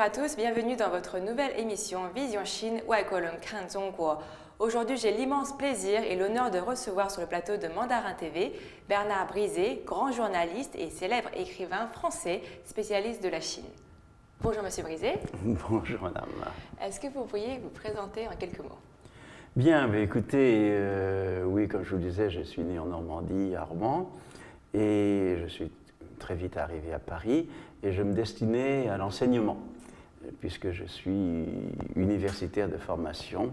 à tous, bienvenue dans votre nouvelle émission Vision Chine, Waikolong Kan Zhongguo. Aujourd'hui, j'ai l'immense plaisir et l'honneur de recevoir sur le plateau de Mandarin TV Bernard Brizet, grand journaliste et célèbre écrivain français spécialiste de la Chine. Bonjour Monsieur Brizet. Bonjour Madame. Est-ce que vous pourriez vous présenter en quelques mots? Bien, mais écoutez, oui, comme je vous le disais, je suis né en Normandie, à Rouen, et je suis très vite arrivé à Paris, et je me destinais à l'enseignement, puisque je suis universitaire de formation.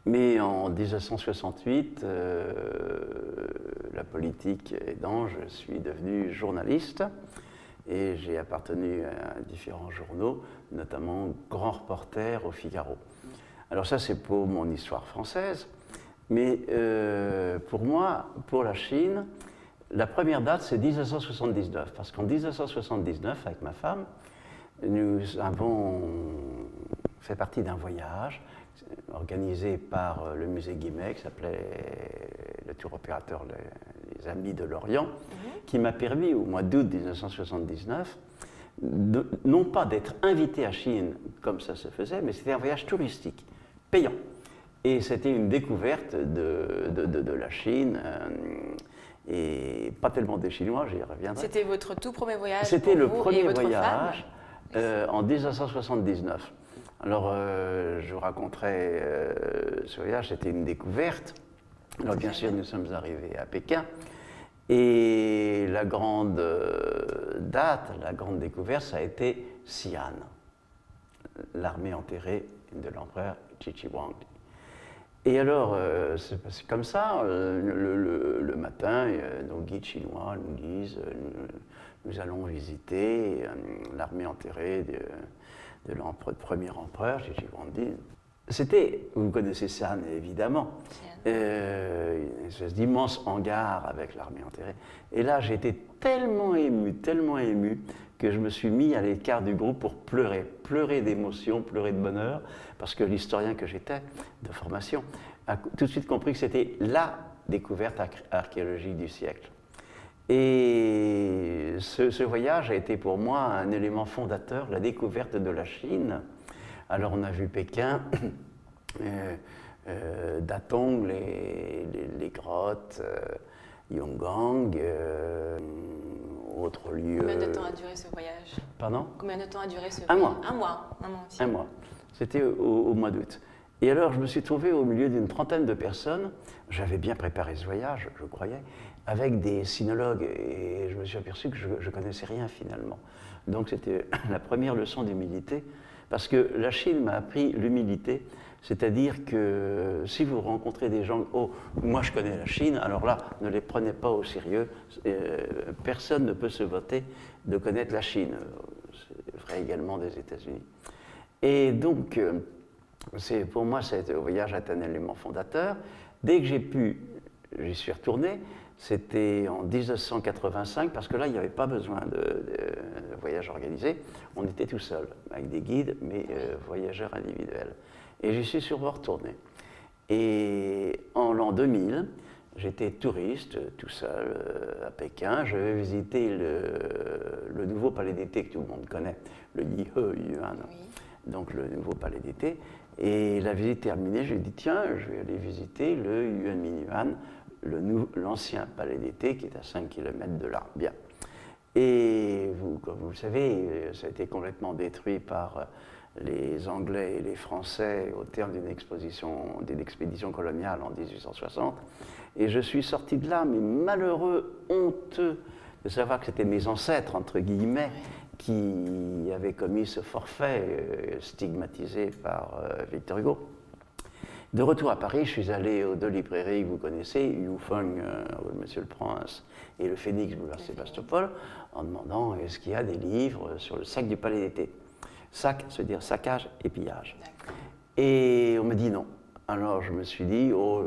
Mais en 1968, la politique aidant, je suis devenu journaliste, et j'ai appartenu à différents journaux, notamment Grand Reporter au Figaro. Alors ça, c'est pour mon histoire française, mais pour moi, pour la Chine, la première date, c'est 1979, parce qu'en 1979, avec ma femme, nous avons fait partie d'un voyage organisé par le musée Guimet, qui s'appelait le tour opérateur Les Amis de l'Orient, qui m'a permis, au mois d'août 1979, non pas d'être invité à Chine comme ça se faisait, mais c'était un voyage touristique, payant. Et c'était une découverte de la Chine, et pas tellement des Chinois, j'y reviendrai. C'était votre tout premier voyage? C'était le vous premier et votre voyage femme en 1979. Alors, je vous raconterai ce voyage, c'était une découverte. Alors, bien sûr, nous sommes arrivés à Pékin. Et la grande date, la grande découverte, ça a été Xi'an, l'armée enterrée de l'empereur Qi Huang. Et alors, c'est passé comme ça, le matin, nos guides chinois nous disent nous allons visiter l'armée enterrée de premier empereur, Qi Huang. C'était, vous connaissez ça évidemment, une espèce d'immense hangar avec l'armée enterrée. Et là, j'ai été tellement ému, que je me suis mis à l'écart du groupe pour pleurer d'émotion, pleurer de bonheur, parce que l'historien que j'étais de formation a tout de suite compris que c'était la découverte archéologique du siècle. Et ce voyage a été pour moi un élément fondateur, la découverte de la Chine. Alors on a vu Pékin, Datong, les grottes, Yongang, autres lieux. Combien de temps a duré ce voyage? Pardon? Combien de temps a duré ce Un voyage? mois. Un mois. Un mois entier. Un mois. C'était au mois d'août. Et alors je me suis trouvé au milieu d'une trentaine de personnes. J'avais bien préparé ce voyage, je croyais, avec des sinologues, et je me suis aperçu que je ne connaissais rien finalement. Donc c'était la première leçon d'humilité, parce que la Chine m'a appris l'humilité, c'est-à-dire que si vous rencontrez des gens, oh, moi je connais la Chine, alors là, ne les prenez pas au sérieux, personne ne peut se vanter de connaître la Chine, c'est vrai également des États-Unis. Et donc, pour moi, ce voyage est un élément fondateur. Dès que j'ai pu, j'y suis retourné. C'était en 1985, parce que là, il n'y avait pas besoin de voyage organisé. On était tout seul, avec des guides, mais voyageurs individuels. Et j'y suis sûrement retourné. Et en l'an 2000, j'étais touriste, tout seul, à Pékin. Je vais visiter le nouveau palais d'été que tout le monde connaît, le Yihe Yuan, donc le nouveau palais d'été. Et la visite terminée, je lui ai dit, tiens, je vais aller visiter le Yuan Minyuan, l'ancien palais d'été qui est à 5 km de là. Bien. Et comme vous le savez, ça a été complètement détruit par les Anglais et les Français au terme d'une expédition coloniale en 1860. Et je suis sorti de là, mais malheureux, honteux de savoir que c'était mes ancêtres, entre guillemets, qui avaient commis ce forfait stigmatisé par Victor Hugo. De retour à Paris, je suis allé aux deux librairies que vous connaissez, Yufeng, Monsieur le Prince, et le Phénix, boulevard Sébastopol, en demandant est-ce qu'il y a des livres sur le sac du palais d'été. Sac, ça veut dire saccage et pillage. Et on me dit non. Alors je me suis dit, oh,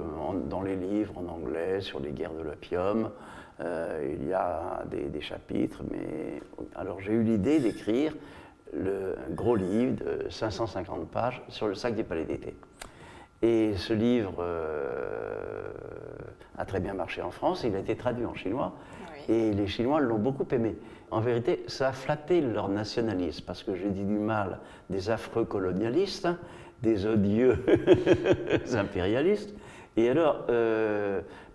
dans les livres en anglais sur les guerres de l'opium, il y a des chapitres, mais... Alors j'ai eu l'idée d'écrire un gros livre de 550 pages sur le sac du palais d'été. Et ce livre a très bien marché en France, il a été traduit en chinois, Oui. et les Chinois l'ont beaucoup aimé. En vérité, ça a flatté leur nationalisme, parce que j'ai dit du mal des affreux colonialistes, hein, des odieux impérialistes. Et alors,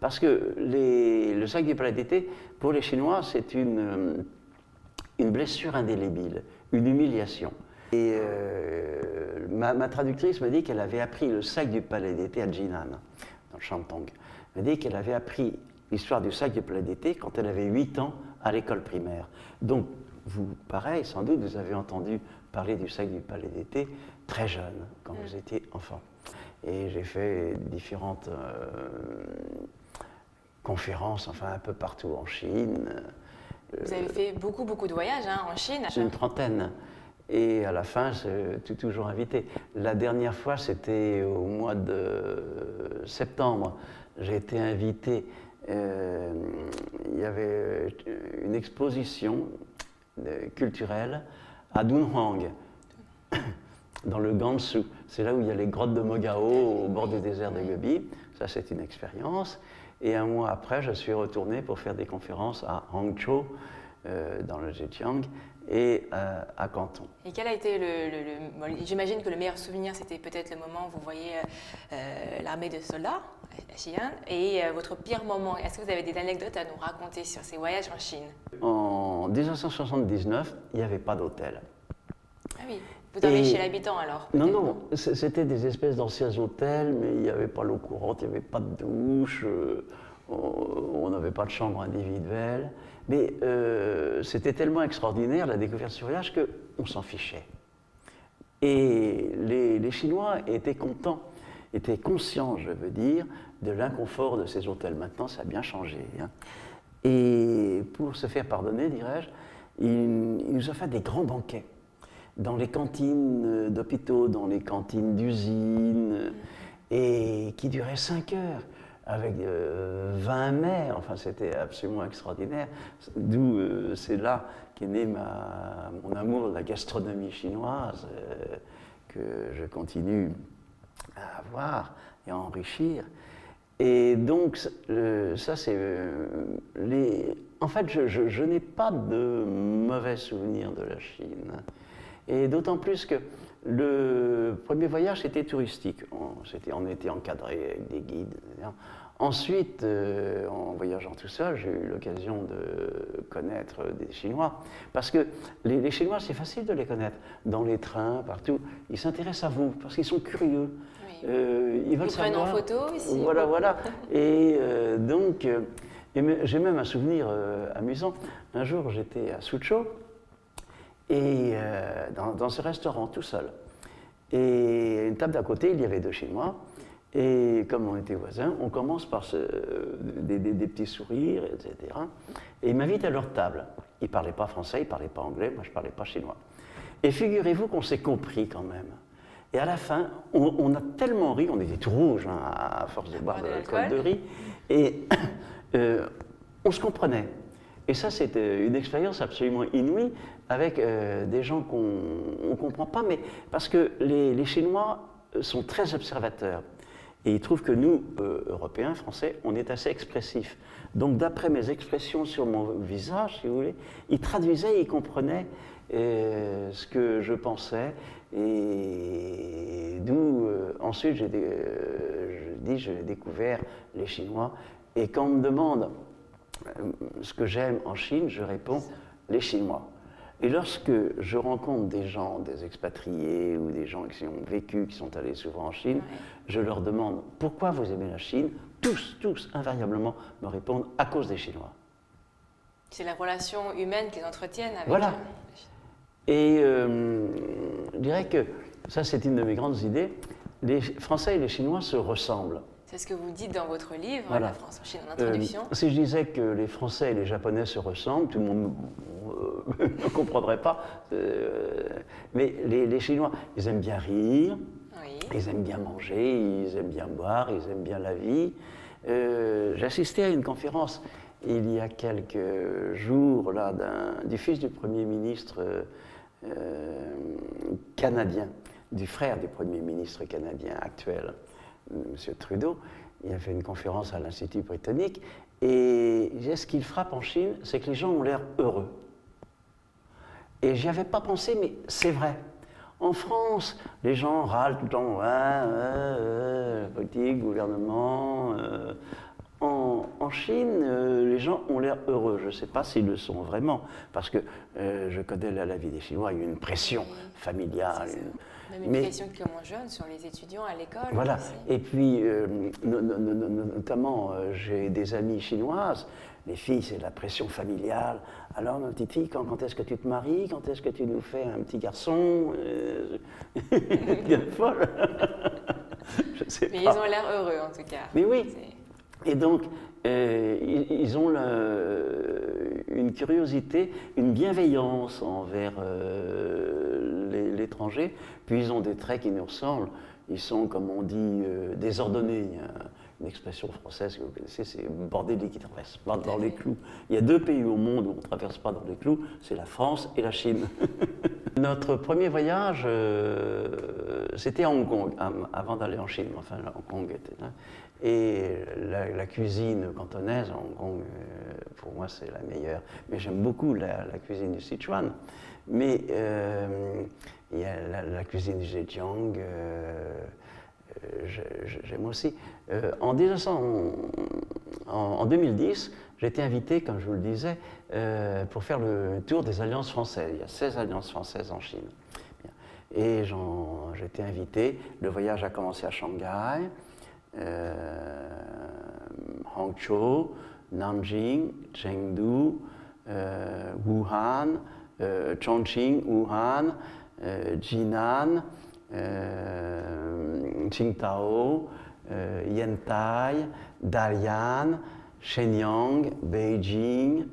parce que le sac du palais d'été, pour les Chinois, c'est une blessure indélébile, une humiliation. Et ma traductrice m'a dit qu'elle avait appris le sac du palais d'été à Jinan, dans le Shantung. Elle m'a dit qu'elle avait appris l'histoire du sac du palais d'été quand elle avait 8 ans à l'école primaire. Donc, vous, pareil, sans doute, vous avez entendu parler du sac du palais d'été très jeune, quand vous étiez enfant. Et j'ai fait différentes conférences, enfin un peu partout en Chine. Vous avez fait beaucoup de voyages hein, en Chine. Une trentaine. Et à la fin, je toujours invité. La dernière fois, c'était au mois de septembre. J'ai été invité. Il y avait une exposition culturelle à Dunhuang, dans le Gansu. C'est là où il y a les grottes de Mogao, au bord du désert de Gobi. Ça, c'est une expérience. Et un mois après, je suis retourné pour faire des conférences à Hangzhou, dans le Zhejiang, et à Canton. Et quel a été j'imagine que le meilleur souvenir, c'était peut-être le moment où vous voyez l'armée de soldats à Xi'an, et votre pire moment. Est-ce que vous avez des anecdotes à nous raconter sur ces voyages en Chine? En 1979, il n'y avait pas d'hôtel. Ah oui, vous dormez chez l'habitant alors? Non, c'était des espèces d'anciens hôtels, mais il n'y avait pas l'eau courante, il n'y avait pas de douche, on n'avait pas de chambre individuelle. Mais c'était tellement extraordinaire, la découverte sur voyage, qu'on s'en fichait. Et les Chinois étaient contents, étaient conscients, je veux dire, de l'inconfort de ces hôtels. Maintenant, ça a bien changé. Hein. Et pour se faire pardonner, dirais-je, il nous a fait des grands banquets. Dans les cantines d'hôpitaux, dans les cantines d'usines, et qui duraient 5 heures, avec 20 mets, enfin c'était absolument extraordinaire, d'où c'est là qu'est né mon amour de la gastronomie chinoise, que je continue à avoir et à enrichir. Et donc ça c'est... En fait, je n'ai pas de mauvais souvenirs de la Chine. Et d'autant plus que le premier voyage, c'était touristique. On était encadré avec des guides. Etc. Ensuite, en voyageant tout seul, j'ai eu l'occasion de connaître des Chinois. Parce que les Chinois, c'est facile de les connaître. Dans les trains, partout, ils s'intéressent à vous, parce qu'ils sont curieux. Oui. Ils veulent savoir. Ils prennent en photo ici. Voilà. Et donc, j'ai même un souvenir amusant. Un jour, j'étais à Suzhou, et dans ce restaurant tout seul. Et à une table d'à côté, il y avait 2 Chinois. Et comme on était voisins, on commence par des petits sourires, etc. Et ils m'invitent à leur table. Ils ne parlaient pas français, ils ne parlaient pas anglais, moi je ne parlais pas chinois. Et figurez-vous qu'on s'est compris quand même. Et à la fin, on a tellement ri, on était tout rouge hein, à force de boire de l'alcool de riz, et on se comprenait. Et ça, c'était une expérience absolument inouïe avec des gens qu'on ne comprend pas, mais parce que les Chinois sont très observateurs. Et ils trouvent que nous, Européens, Français, on est assez expressifs. Donc, d'après mes expressions sur mon visage, si vous voulez, ils traduisaient, ils comprenaient ce que je pensais. Et d'où, ensuite, j'ai découvert les Chinois. Et quand on me demande ce que j'aime en Chine, je réponds les Chinois. Et lorsque je rencontre des gens, des expatriés ou des gens qui ont vécu, qui sont allés souvent en Chine, je leur demande pourquoi vous aimez la Chine. Tous, invariablement, me répondent à cause des Chinois. C'est la relation humaine qu'ils entretiennent avec Voilà. Et je dirais que ça, c'est une de mes grandes idées. Les Français et les Chinois se ressemblent. C'est ce que vous dites dans votre livre, voilà. La France en Chine, en introduction. Si je disais que les Français et les Japonais se ressemblent, tout le monde ne comprendrait pas. Mais les Chinois, ils aiment bien rire, ils aiment bien manger, ils aiment bien boire, ils aiment bien la vie. J'ai assisté à une conférence il y a quelques jours là, du fils du Premier ministre canadien, du frère du Premier ministre canadien actuel, M. Trudeau, il a fait une conférence à l'Institut britannique. Et ce qui le frappe en Chine, c'est que les gens ont l'air heureux. Et j'y avais pas pensé, mais c'est vrai. En France, les gens râlent tout le temps, politique, gouvernement. En Chine, les gens ont l'air heureux. Je ne sais pas s'ils le sont vraiment, parce que je connais la vie des Chinois, il y a une pression familiale. Même une pression qui commence jeune sur les étudiants à l'école. Voilà. Aussi. Et puis, notamment, j'ai des amies chinoises. Les filles, c'est la pression familiale. Alors, ma petite fille, quand est-ce que tu te maries? Quand est-ce que tu nous fais un petit garçon? Bien folle. Je sais pas. Mais ils ont l'air heureux, en tout cas. Mais oui. Et donc, ils ont une curiosité, une bienveillance envers l'étranger. Puis, ils ont des traits qui nous ressemblent. Ils sont, comme on dit, désordonnés. Il y a une expression française que vous connaissez, c'est bordélique, qui ne traverse pas dans les clous. Il y a 2 pays au monde où on ne traverse pas dans les clous, c'est la France et la Chine. Notre premier voyage, c'était à Hong Kong, avant d'aller en Chine. Enfin, Hong Kong était là. Et la cuisine cantonaise à Hong Kong, pour moi, c'est la meilleure. Mais j'aime beaucoup la cuisine du Sichuan. Mais il y a la cuisine du Zhejiang, j'aime aussi. En 2010, j'ai été invité, comme je vous le disais, pour faire le tour des alliances françaises. Il y a 16 alliances françaises en Chine. Et j'ai été invité. Le voyage a commencé à Shanghai, Hangzhou, Nanjing, Chengdu, Wuhan, Chongqing, Wuhan, Jinan, Qingdao, Yantai, Dalian, Shenyang, Beijing,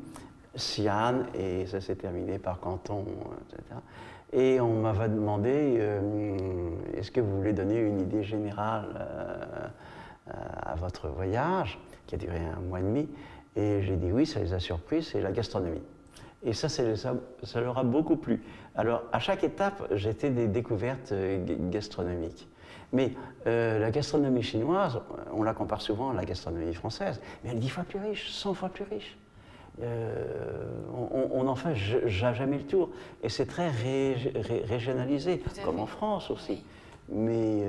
Xi'an, et ça s'est terminé par Canton, etc. Et on m'avait demandé, est-ce que vous voulez donner une idée générale à votre voyage, qui a duré 1 mois et demi? Et j'ai dit oui, ça les a surpris, c'est la gastronomie. Et ça leur a beaucoup plu. Alors, à chaque étape, j'ai fait des découvertes gastronomiques. Mais la gastronomie chinoise, on la compare souvent à la gastronomie française, mais elle est 10 fois plus riche, 100 fois plus riche. On n'en fait jamais le tour. Et c'est très régionalisé, comme en France aussi. Oui. Mais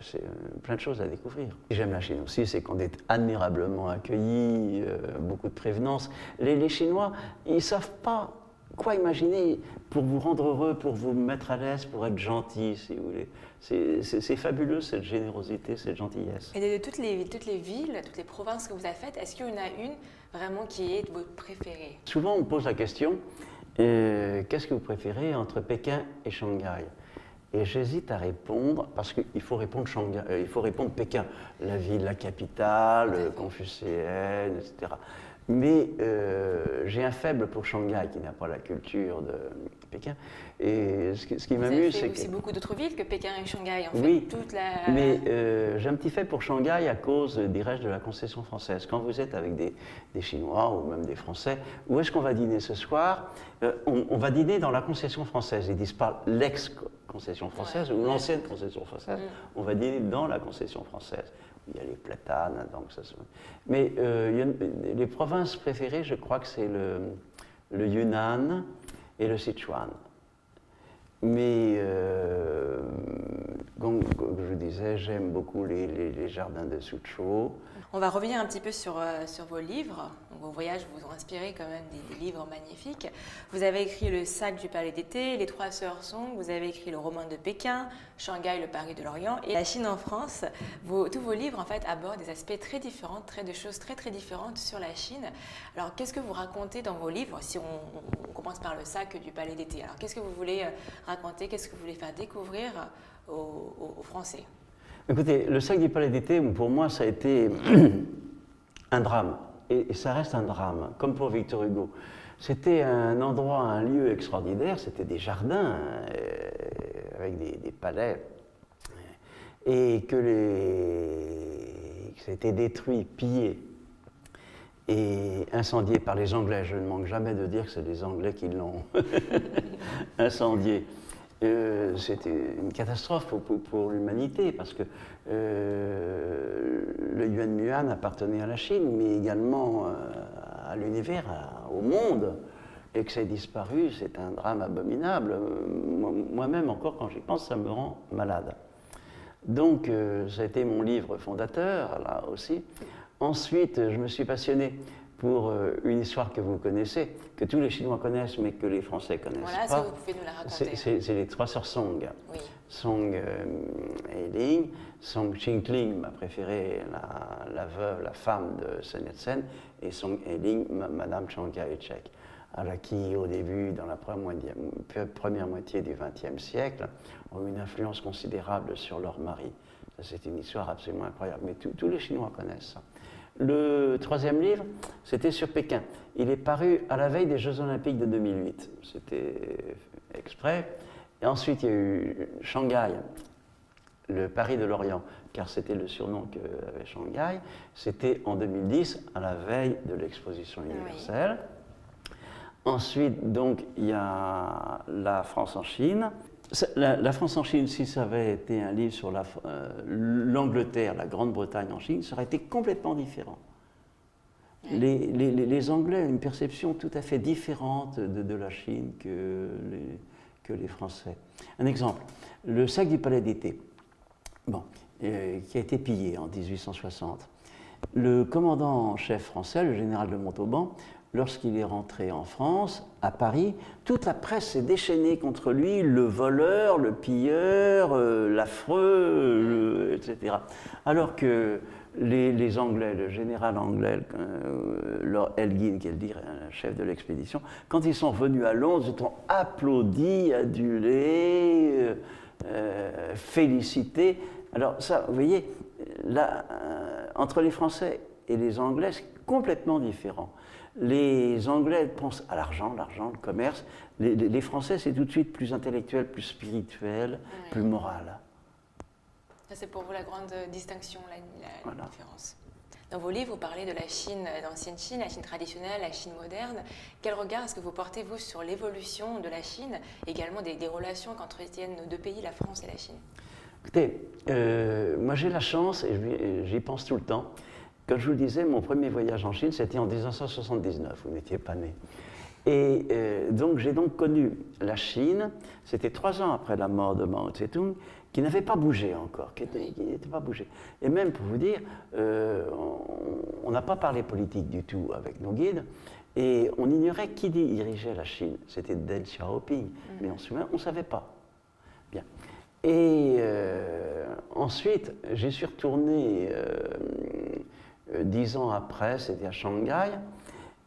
c'est plein de choses à découvrir. J'aime la Chine aussi, c'est qu'on est admirablement accueillis, beaucoup de prévenance. Les Chinois, ils ne savent pas quoi imaginer pour vous rendre heureux, pour vous mettre à l'aise, pour être gentil, si vous voulez. C'est fabuleux, cette générosité, cette gentillesse. Et de toutes les villes, toutes les provinces que vous avez faites, est-ce qu'il y en a une vraiment qui est votre préférée? Souvent, on me pose la question, qu'est-ce que vous préférez entre Pékin et Shanghai? Et j'hésite à répondre, parce qu'il faut répondre il faut répondre Pékin, la ville, la capitale, confucéenne, etc. Mais j'ai un faible pour Shanghai, qui n'a pas la culture de Pékin. Et ce qui m'amuse, c'est que... C'est beaucoup d'autres villes que Pékin et Shanghai, en oui, fait. Mais j'ai un petit faible pour Shanghai à cause des restes de la concession française. Quand vous êtes avec des Chinois ou même des Français, où est-ce qu'on va dîner ce soir? On va dîner dans la concession française. Ils disent pas l'ex-concession française ou l'ancienne concession française. On va dîner dans la concession française. Il y a les platanes, donc ça se... Mais les provinces préférées, je crois que c'est le Yunnan et le Sichuan. Mais, comme je disais, j'aime beaucoup les jardins de Suzhou. On va revenir un petit peu sur vos livres. Donc, vos voyages vous ont inspiré quand même des livres magnifiques. Vous avez écrit Le sac du palais d'été, Les trois sœurs Song, vous avez écrit Le roman de Pékin, Shanghai, le Paris de l'Orient et La Chine en France. Tous vos livres en fait abordent des aspects très différents, des choses très très différentes sur la Chine. Alors qu'est-ce que vous racontez dans vos livres? Si on commence par Le sac du palais d'été, alors qu'est-ce que vous voulez raconter, qu'est-ce que vous voulez faire découvrir aux Français? Écoutez, Le sac du palais d'été, pour moi, ça a été un drame. Et ça reste un drame, comme pour Victor Hugo. C'était un endroit, un lieu extraordinaire, c'était des jardins avec des palais. Et que ça a été détruit, pillé et incendié par les Anglais. Je ne manque jamais de dire que c'est les Anglais qui l'ont incendié. C'était une catastrophe pour l'humanité parce que le Yuan Muan appartenait à la Chine, mais également à l'univers, au monde. Et que ça ait disparu, c'est un drame abominable. Moi-même, encore, quand j'y pense, ça me rend malade. Donc, ça a été mon livre fondateur, là aussi. Ensuite, je me suis passionné pour une histoire que vous connaissez, que tous les Chinois connaissent, mais que les Français connaissent voilà, pas. Voilà, vous pouvez nous la raconter. C'est les trois sœurs Song. Oui. Song Eiling, Song Qingling, ma préférée, la veuve, la femme de Sun Yat-sen, et Song Eiling, Madame Chiang Kai-shek, qui, au début, dans la première moitié du XXe siècle, ont eu une influence considérable sur leur mari. C'est une histoire absolument incroyable, mais tous les Chinois connaissent ça. Le troisième livre, c'était sur Pékin. Il est paru à la veille des Jeux Olympiques de 2008. C'était exprès. Et ensuite, il y a eu Shanghai, le Paris de l'Orient, car c'était le surnom qu'avait Shanghai. C'était en 2010, à la veille de l'exposition universelle. Oui. Ensuite, donc, il y a la France en Chine. La France en Chine, si ça avait été un livre sur l'Angleterre, la Grande-Bretagne en Chine, ça aurait été complètement différent. Les Anglais ont une perception tout à fait différente de la Chine que les Français. Un exemple, le sac du Palais d'été, qui a été pillé en 1860. Le commandant en chef français, le général de Montauban, lorsqu'il est rentré en France, à Paris, toute la presse s'est déchaînée contre lui, le voleur, le pilleur, l'affreux, etc. Alors que les Anglais, le général anglais, Lord Elgin, qui est le chef de l'expédition, quand ils sont revenus à Londres, ils ont applaudi, adulé, félicité. Alors ça, vous voyez, là, entre les Français et les Anglais, c'est complètement différent. Les Anglais pensent à l'argent, le commerce. Les Français, c'est tout de suite plus intellectuel, plus spirituel, plus moral. Ça, c'est pour vous la grande distinction, la voilà. différence. Dans vos livres, vous parlez de la Chine, l'ancienne Chine, la Chine traditionnelle, la Chine moderne. Quel regard est-ce que vous portez, vous, sur l'évolution de la Chine, également des relations qu'entretiennent nos deux pays, la France et la Chine? Écoutez, moi j'ai la chance, et j'y pense tout le temps. Comme je vous le disais, mon premier voyage en Chine, c'était en 1979, vous n'étiez pas né. Et donc j'ai connu la Chine, c'était 3 ans après la mort de Mao Tse-tung, qui n'avait pas bougé encore, qui n'était pas bougé. Et même pour vous dire, on n'a pas parlé politique du tout avec nos guides, et on ignorait qui dirigeait la Chine. C'était Deng Xiaoping, mais on ne savait pas. Bien. Et ensuite, j'y suis retourné 10 ans après, c'était à Shanghai,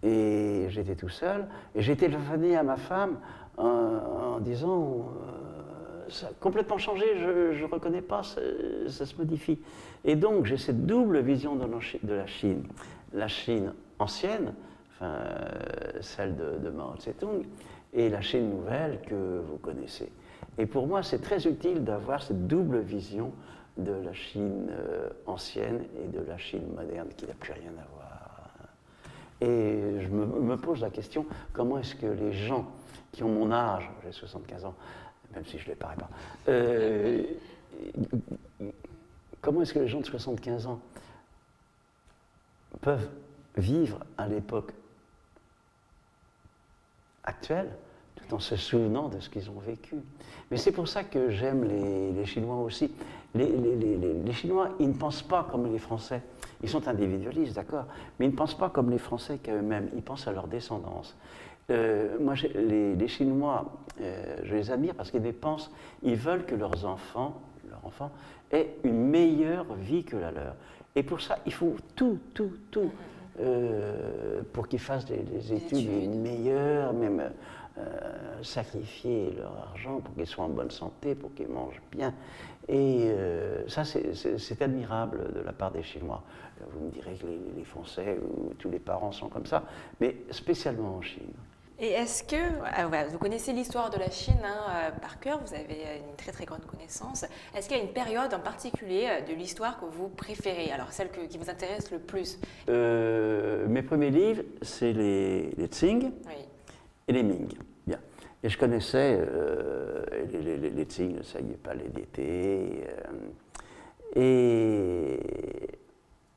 et j'étais tout seul, et j'ai téléphoné à ma femme en disant ça a complètement changé, je ne reconnais pas, ça se modifie. Et donc j'ai cette double vision de la Chine ancienne, enfin, celle de Mao Tse-tung, et la Chine nouvelle que vous connaissez. Et pour moi, c'est très utile d'avoir cette double vision de la Chine ancienne et de la Chine moderne qui n'a plus rien à voir. Et je me pose la question, comment est-ce que les gens qui ont mon âge, j'ai 75 ans, même si je ne les parais pas, comment est-ce que les gens de 75 ans peuvent vivre à l'époque actuelle tout en se souvenant de ce qu'ils ont vécu. Mais c'est pour ça que j'aime les Chinois aussi. Les Chinois, ils ne pensent pas comme les Français. Ils sont individualistes, d'accord, mais ils ne pensent pas comme les Français qu'à eux-mêmes. Ils pensent à leur descendance. Moi, les Chinois, je les admire parce ils veulent que leurs enfants aient une meilleure vie que la leur. Et pour ça, il faut tout pour qu'ils fassent des études meilleures, même sacrifier leur argent pour qu'ils soient en bonne santé, pour qu'ils mangent bien. Et ça, c'est admirable de la part des Chinois. Vous me direz que les Français ou tous les parents sont comme ça, mais spécialement en Chine. Et est-ce que, vous connaissez l'histoire de la Chine par cœur, vous avez une très très grande connaissance. Est-ce qu'il y a une période en particulier de l'histoire que vous préférez, alors celle qui vous intéresse le plus? Mes premiers livres, c'est les Qing et les Ming. Bien. Et je connaissais les Tsing, le Saigneux Palais d'été. Et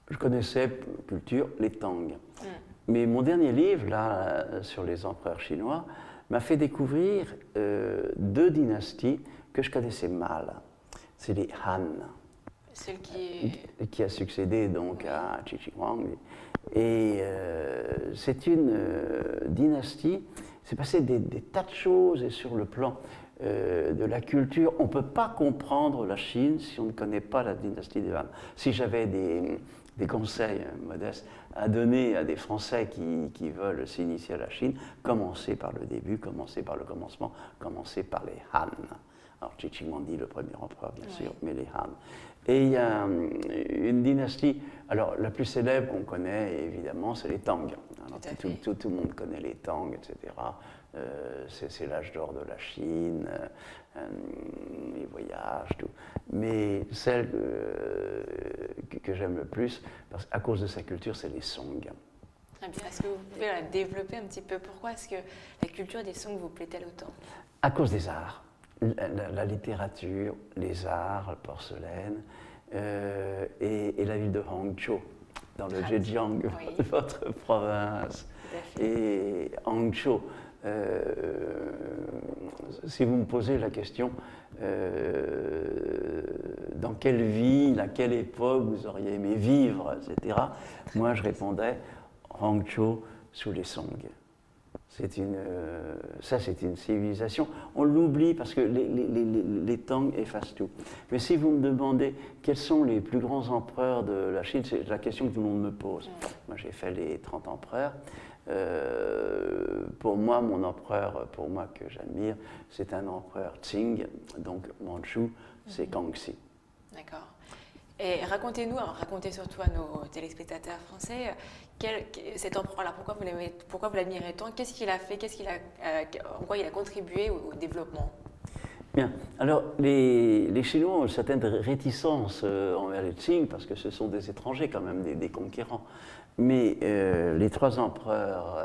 je connaissais, culture, les Tang. Mais mon dernier livre, là, sur les empereurs chinois, m'a fait découvrir deux dynasties que je connaissais mal. C'est les Han. Celle Qui a succédé donc à Qi Shi Huang. Et c'est une dynastie, c'est passé des tas de choses, et sur le plan de la culture, on ne peut pas comprendre la Chine si on ne connaît pas la dynastie des Han. Si j'avais des conseils modestes à donner à des Français qui veulent s'initier à la Chine, commencez par le début, commencez par le commencement, commencez par les Han. Alors Qi Shi Huang, le premier empereur, bien sûr, mais les Han. Et il y a une dynastie, alors la plus célèbre qu'on connaît, évidemment, c'est les Tang. Alors, tout le monde connaît les Tang, etc. C'est l'âge d'or de la Chine, les voyages, tout. Mais celle que j'aime le plus, à cause de sa culture, c'est les Song. Très bien. Est-ce que vous pouvez la développer un petit peu? Pourquoi est-ce que la culture des Song vous plaît-elle autant? À cause des arts. La littérature, les arts, la porcelaine, et la ville de Hangzhou, dans le Zhejiang, votre province. Et Hangzhou, si vous me posez la question, dans quelle ville, à quelle époque vous auriez aimé vivre, etc., moi je répondais Hangzhou sous les Song. Ça, c'est une civilisation. On l'oublie parce que les Tang effacent tout. Mais si vous me demandez quels sont les plus grands empereurs de la Chine, c'est la question que tout le monde me pose. Moi, j'ai fait les 30 empereurs. Pour moi, mon empereur, que j'admire, c'est un empereur Qing, donc Manchu, c'est Kangxi. D'accord. Et racontez-nous, racontez surtout à nos téléspectateurs français, cet empereur-là, pourquoi vous l'admirez tant? Qu'est-ce qu'il a fait? En quoi il a contribué au développement? Bien. Alors, les Chinois ont une certaine réticence envers les Qing, parce que ce sont des étrangers quand même, des conquérants. Mais les trois empereurs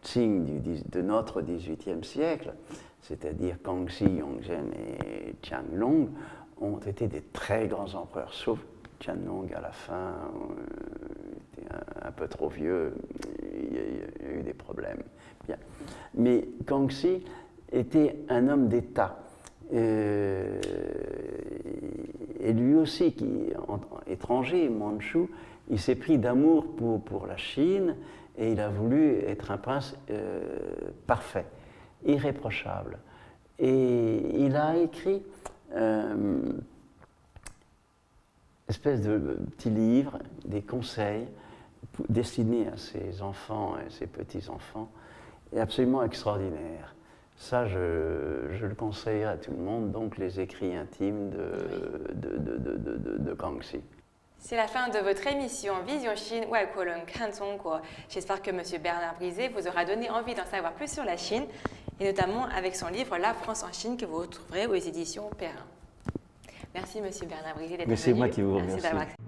Qing de notre XVIIIe siècle, c'est-à-dire Kangxi, Yongzheng et Qianlong, ont été des très grands empereurs, sauf Qianlong à la fin, était un peu trop vieux, il y a eu des problèmes. Bien. Mais Kangxi était un homme d'État. Et lui aussi, étranger, Manchu, il s'est pris d'amour pour la Chine et il a voulu être un prince parfait, irréprochable. Et il a écrit espèce de petit livre, des conseils destinés à ses enfants et ses petits-enfants, est absolument extraordinaire. Ça, je le conseille à tout le monde, donc les écrits intimes de Kangxi. C'est la fin de votre émission Vision Chine, J'espère que M. Bernard Brizet vous aura donné envie d'en savoir plus sur la Chine, et notamment avec son livre La France en Chine que vous retrouverez aux éditions Perrin. Merci M. Bernard Brizet d'être venu. Mais c'est moi qui vous remercie. Merci d'avoir accepté.